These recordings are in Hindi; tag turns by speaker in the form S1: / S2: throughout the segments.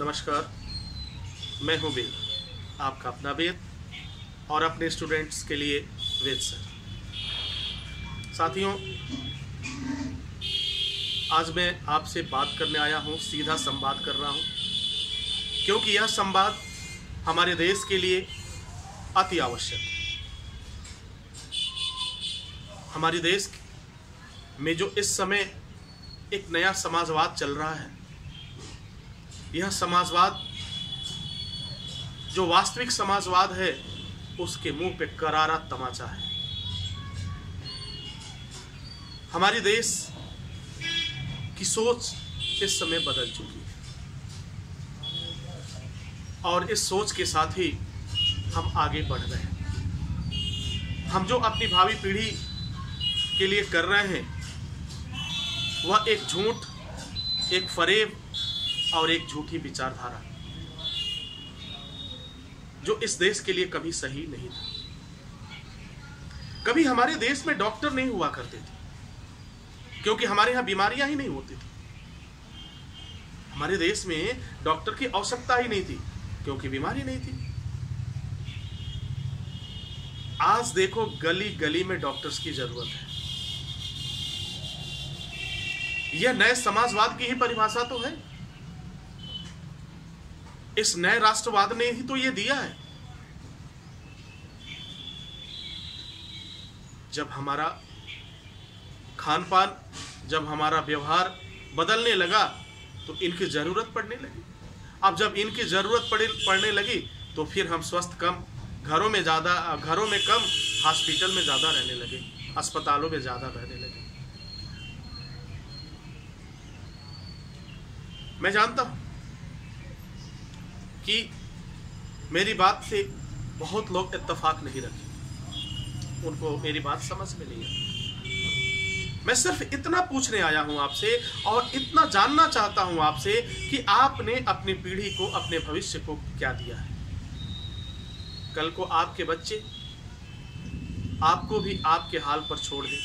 S1: नमस्कार, मैं हूँ वेद, आपका अपना वेद और अपने स्टूडेंट्स के लिए वेद सर। साथियों, आज मैं आपसे बात करने आया हूँ, सीधा संवाद कर रहा हूँ, क्योंकि यह संवाद हमारे देश के लिए अति आवश्यक है। हमारे देश में जो इस समय एक नया समाजवाद चल रहा है, यह समाजवाद जो वास्तविक समाजवाद है उसके मुंह पे करारा तमाचा है। हमारे देश की सोच इस समय बदल चुकी है और इस सोच के साथ ही हम आगे बढ़ रहे हैं। हम जो अपनी भावी पीढ़ी के लिए कर रहे हैं वह एक झूठ, एक फरेब और एक झूठी विचारधारा जो इस देश के लिए कभी सही नहीं था। कभी हमारे देश में डॉक्टर नहीं हुआ करते थे क्योंकि हमारे यहां बीमारियां ही नहीं होती थी। हमारे देश में डॉक्टर की आवश्यकता ही नहीं थी क्योंकि बीमारी नहीं थी। आज देखो, गली गली में डॉक्टर्स की जरूरत है। यह नए समाजवाद की ही परिभाषा तो है। इस नए राष्ट्रवाद ने ही तो ये दिया है। जब हमारा खान पान, जब हमारा व्यवहार बदलने लगा तो इनकी जरूरत पड़ने लगी। अब जब इनकी जरूरत पड़ने लगी तो फिर हम स्वस्थ कम, घरों में कम, हॉस्पिटल में ज्यादा रहने लगे, अस्पतालों में ज्यादा रहने लगे। मैं जानता हूं कि मेरी बात से बहुत लोग इत्तेफाक नहीं रखें, उनको मेरी बात समझ में नहीं आई। मैं सिर्फ इतना पूछने आया हूं आपसे और इतना जानना चाहता हूं आपसे कि आपने अपनी पीढ़ी को, अपने भविष्य को क्या दिया है। कल को आपके बच्चे आपको भी आपके हाल पर छोड़ दें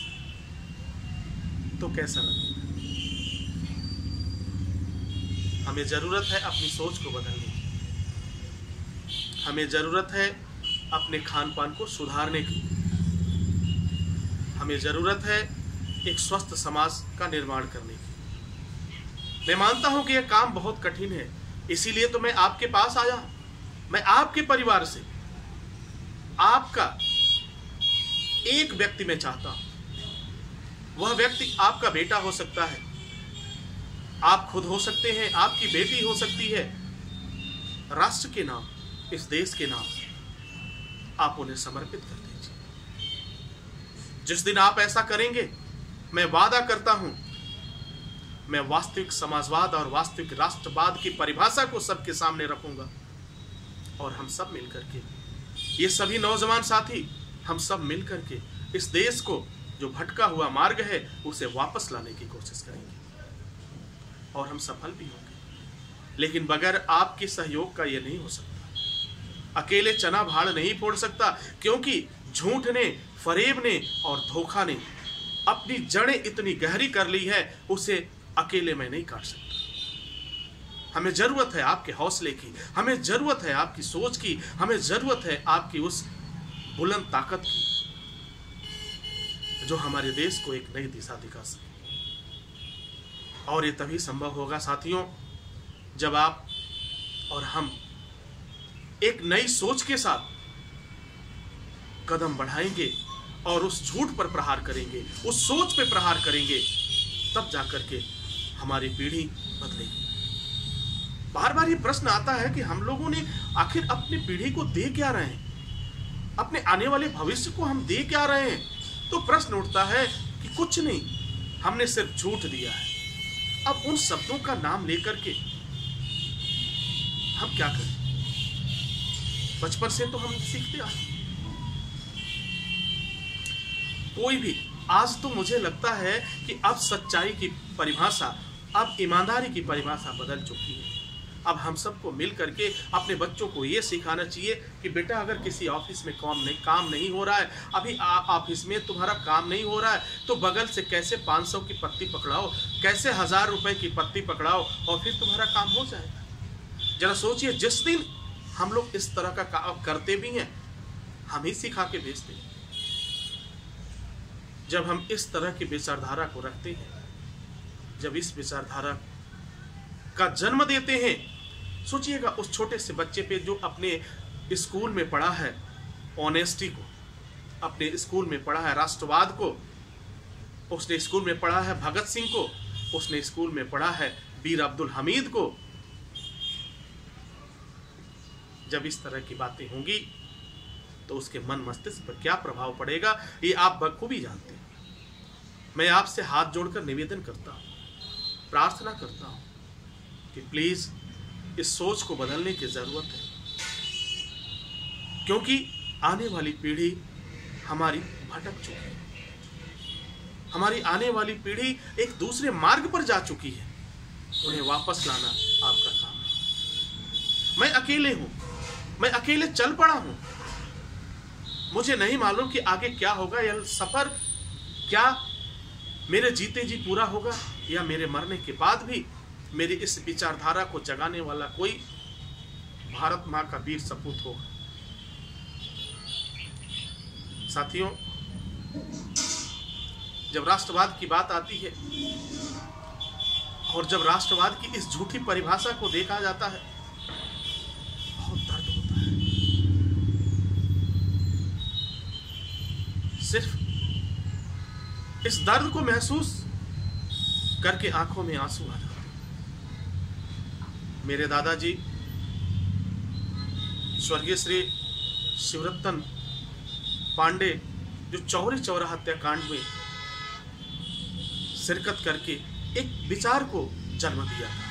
S1: तो कैसा लगेगा। हमें जरूरत है अपनी सोच को बदलने की। हमें जरूरत है अपने खान पान को सुधारने की। हमें जरूरत है एक स्वस्थ समाज का निर्माण करने की। मैं मानता हूं कि यह काम बहुत कठिन है, इसीलिए तो मैं आपके पास आया हूं। मैं आपके परिवार से आपका एक व्यक्ति मैं चाहता हूं। वह व्यक्ति आपका बेटा हो सकता है, आप खुद हो सकते हैं, आपकी बेटी हो सकती है। राष्ट्र के नाम, इस देश के नाम आप उन्हें समर्पित कर दीजिए। जिस दिन आप ऐसा करेंगे, मैं वादा करता हूं, मैं वास्तविक समाजवाद और वास्तविक राष्ट्रवाद की परिभाषा को सबके सामने रखूंगा और हम सब मिलकर के, ये सभी नौजवान साथी, हम सब मिलकर के इस देश को जो भटका हुआ मार्ग है उसे वापस लाने की कोशिश करेंगे और हम सफल भी होंगे। लेकिन बगैर आपके सहयोग का यह नहीं हो सकता। अकेले चना भाड़ नहीं फोड़ सकता, क्योंकि झूठ ने, फरेब ने और धोखा ने अपनी जड़ें इतनी गहरी कर ली है, उसे अकेले मैं नहीं काट सकता। हमें जरूरत है आपके हौसले की, हमें जरूरत है आपकी सोच की, हमें जरूरत है आपकी उस बुलंद ताकत की जो हमारे देश को एक नई दिशा दिखा सके। और ये तभी संभव होगा साथियों, जब आप और हम एक नई सोच के साथ कदम बढ़ाएंगे और उस झूठ पर प्रहार करेंगे, उस सोच पे प्रहार करेंगे, तब जाकर के हमारी पीढ़ी बदलेगी। बार बार ये प्रश्न आता है कि हम लोगों ने आखिर अपनी पीढ़ी को दे क्या रहे हैं, अपने आने वाले भविष्य को हम दे क्या रहे हैं। तो प्रश्न उठता है कि कुछ नहीं, हमने सिर्फ झूठ दिया है। अब उन शब्दों का नाम लेकर के हम क्या करें। बचपन से तो हम सीखते आए। कोई भी, आज तो मुझे लगता है कि अब सच्चाई की परिभाषा, अब ईमानदारी की परिभाषा बदल चुकी है। अब हम सबको मिल करके अपने बच्चों को ये सिखाना चाहिए कि बेटा, अगर किसी ऑफिस में काम नहीं हो रहा है, अभी ऑफिस में तुम्हारा काम नहीं हो रहा है, तो बगल से कैसे 500 की पत्ती पकड़ाओ, कैसे 1000 रुपए की पत्ती पकड़ाओ और फिर तुम्हारा काम हो जाएगा। जरा सोचिए, जिस दिन हम लोग इस तरह का काम करते भी हैं, हम ही सिखा के भेजते हैं। जब हम इस तरह की विचारधारा को रखते हैं, जब इस विचारधारा का जन्म देते हैं, सोचिएगा उस छोटे से बच्चे पे जो अपने स्कूल में पढ़ा है ऑनेस्टी को, अपने स्कूल में पढ़ा है राष्ट्रवाद को, उसने स्कूल में पढ़ा है भगत सिंह को, उसने स्कूल में पढ़ा है वीर अब्दुल हमीद को। जब इस तरह की बातें होंगी तो उसके मन मस्तिष्क पर क्या प्रभाव पड़ेगा, ये आप बखूबी जानते हैं। मैं आपसे हाथ जोड़कर निवेदन करता हूं, प्रार्थना करता हूं कि प्लीज इस सोच को बदलने की जरूरत है, क्योंकि आने वाली पीढ़ी हमारी भटक चुकी है। हमारी आने वाली पीढ़ी एक दूसरे मार्ग पर जा चुकी है। उन्हें वापस लाना आपका काम है। मैं अकेले हूं, मैं अकेले चल पड़ा हूं। मुझे नहीं मालूम कि आगे क्या होगा। यह सफर क्या मेरे जीते जी पूरा होगा या मेरे मरने के बाद भी मेरी इस विचारधारा को जगाने वाला कोई भारत मां का वीर सपूत होगा। साथियों, जब राष्ट्रवाद की बात आती है और जब राष्ट्रवाद की इस झूठी परिभाषा को देखा जाता है, बहुत दर्द होता है। सिर्फ इस दर्द को महसूस करके आंखों में आंसू आ जाते। मेरे दादाजी स्वर्गीय श्री शिवरतन पांडे, जो चौरी चौरा हत्याकांड में शिरकत करके एक विचार को जन्म दिया था।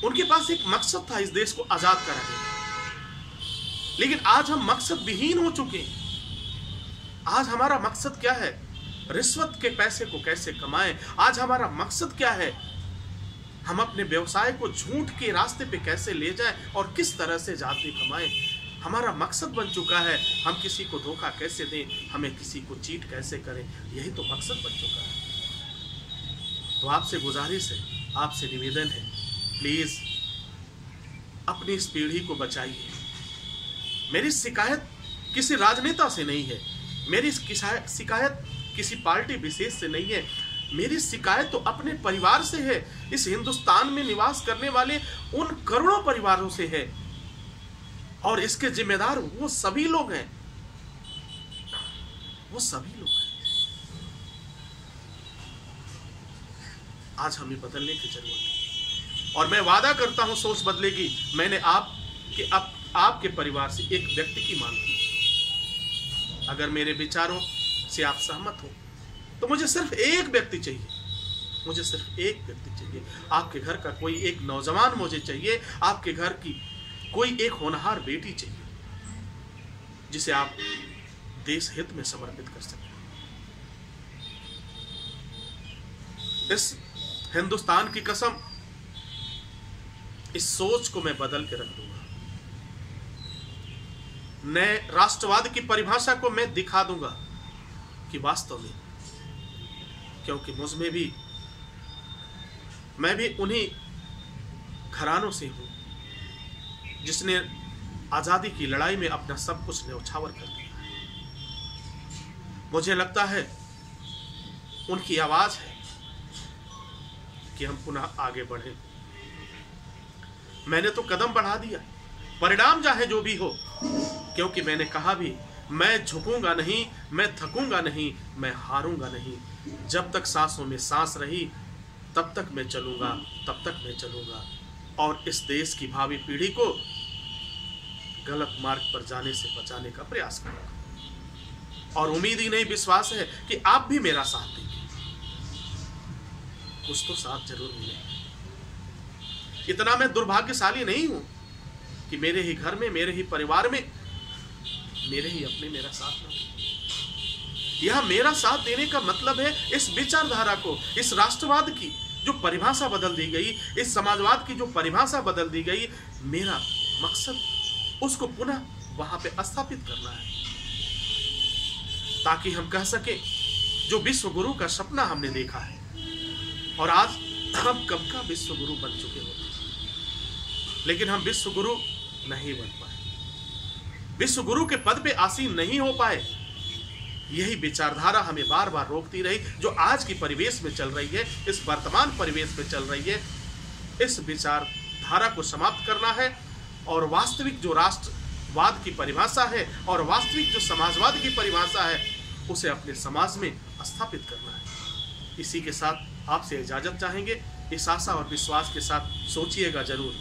S1: उनके पास एक मकसद था इस देश को आजाद कराने का, लेकिन आज हम मकसद विहीन हो चुके हैं। आज हमारा मकसद क्या है? रिश्वत के पैसे को कैसे कमाएं। आज हमारा मकसद क्या है? हम अपने व्यवसाय को झूठ के रास्ते पे कैसे ले जाएं और किस तरह से जाते कमाएं। हमारा मकसद बन चुका है हम किसी को धोखा कैसे दें, हमें किसी को चीट कैसे करें। यही तो मकसद बन चुका है। तो आपसे गुजारिश है, आपसे निवेदन है, प्लीज अपनी इस पीढ़ी को बचाइए। मेरी शिकायत किसी राजनेता से नहीं है, मेरी शिकायत किसी पार्टी विशेष से नहीं है। मेरी शिकायत तो अपने परिवार से है, इस हिंदुस्तान में निवास करने वाले उन करोड़ों परिवारों से है, और इसके जिम्मेदार वो सभी लोग हैं, वो सभी लोग हैं। आज हमें बदलने की जरूरत है और मैं वादा करता हूं सोच बदलेगी। मैंने आपके परिवार से एक व्यक्ति की मांग की। अगर मेरे विचारों से आप सहमत हो तो मुझे सिर्फ एक व्यक्ति चाहिए, मुझे सिर्फ एक व्यक्ति चाहिए। आपके घर का कोई एक नौजवान मुझे चाहिए, आपके घर की कोई एक होनहार बेटी चाहिए, जिसे आप देश हित में समर्पित कर सकें। इस हिंदुस्तान की कसम, इस सोच को मैं बदल के रख दूंगा। नए राष्ट्रवाद की परिभाषा को मैं दिखा दूंगा कि वास्तव में, क्योंकि मुझमें भी, मैं भी उन्हीं घरानों से हूं जिसने आजादी की लड़ाई में अपना सब कुछ न्यौछावर कर दिया। मुझे लगता है उनकी आवाज है कि हम पुनः आगे बढ़े। मैंने तो कदम बढ़ा दिया, परिणाम चाहे जो भी हो, क्योंकि मैंने कहा भी, मैं झुकूंगा नहीं, मैं थकूंगा नहीं, मैं हारूंगा नहीं। जब तक सांसों में सांस रही तब तक मैं चलूंगा, तब तक मैं चलूंगा, और इस देश की भावी पीढ़ी को गलत मार्ग पर जाने से बचाने का प्रयास करूंगा। और उम्मीद ही नहीं, विश्वास है कि आप भी मेरा साथ देंगे। कुछ तो साथ जरूर मिलेगा। इतना मैं दुर्भाग्यशाली नहीं हूं कि मेरे ही घर में, मेरे ही परिवार में, मेरे ही अपने मेरा साथ न दे। यह मेरा साथ देने का मतलब है इस विचारधारा को, इस राष्ट्रवाद की जो परिभाषा बदल दी गई, इस समाजवाद की जो परिभाषा बदल दी गई, मेरा मकसद उसको पुनः वहां पे स्थापित करना है, ताकि हम कह सके जो विश्व गुरु का सपना हमने देखा है और आज हम कब का विश्व गुरु बन चुके होते, लेकिन हम विश्व गुरु नहीं बन पाए, विश्व गुरु के पद पे आसीन नहीं हो पाए। यही विचारधारा हमें बार बार रोकती रही, जो आज की परिवेश में चल रही है, इस वर्तमान परिवेश में चल रही है। इस विचारधारा को समाप्त करना है और वास्तविक जो राष्ट्रवाद की परिभाषा है और वास्तविक जो समाजवाद की परिभाषा है, उसे अपने समाज में स्थापित करना है। इसी के साथ आपसे इजाजत चाहेंगे, इस आशा और विश्वास के साथ सोचिएगा, जरूर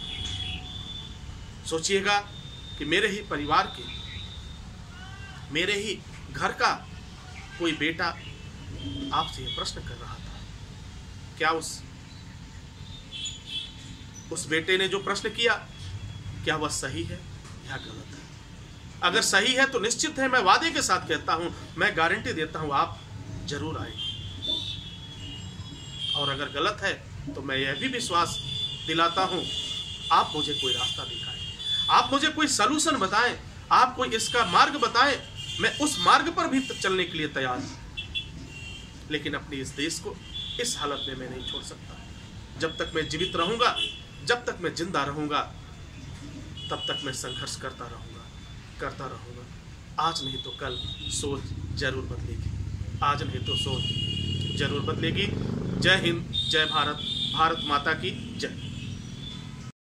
S1: सोचिएगा कि मेरे ही परिवार के, मेरे ही घर का कोई बेटा आपसे यह प्रश्न कर रहा था, क्या उस बेटे ने जो प्रश्न किया, क्या वह सही है या गलत है? अगर सही है तो निश्चित है, मैं वादे के साथ कहता हूं, मैं गारंटी देता हूं, आप जरूर आएंगे। और अगर गलत है तो मैं यह भी विश्वास दिलाता हूं, आप मुझे कोई रास्ता दिखाएं, आप मुझे कोई सलूशन बताएं, आप कोई इसका मार्ग बताएं, मैं उस मार्ग पर भी चलने के लिए तैयार हूं। लेकिन अपने इस देश को इस हालत में मैं नहीं छोड़ सकता। जब तक मैं जीवित रहूंगा, जब तक मैं जिंदा रहूंगा, तब तक मैं संघर्ष करता रहूंगा। आज नहीं तो कल सोच जरूर बदलेगी, आज नहीं तो सोच जरूर बदलेगी। जय हिंद, जय भारत, भारत माता की जय।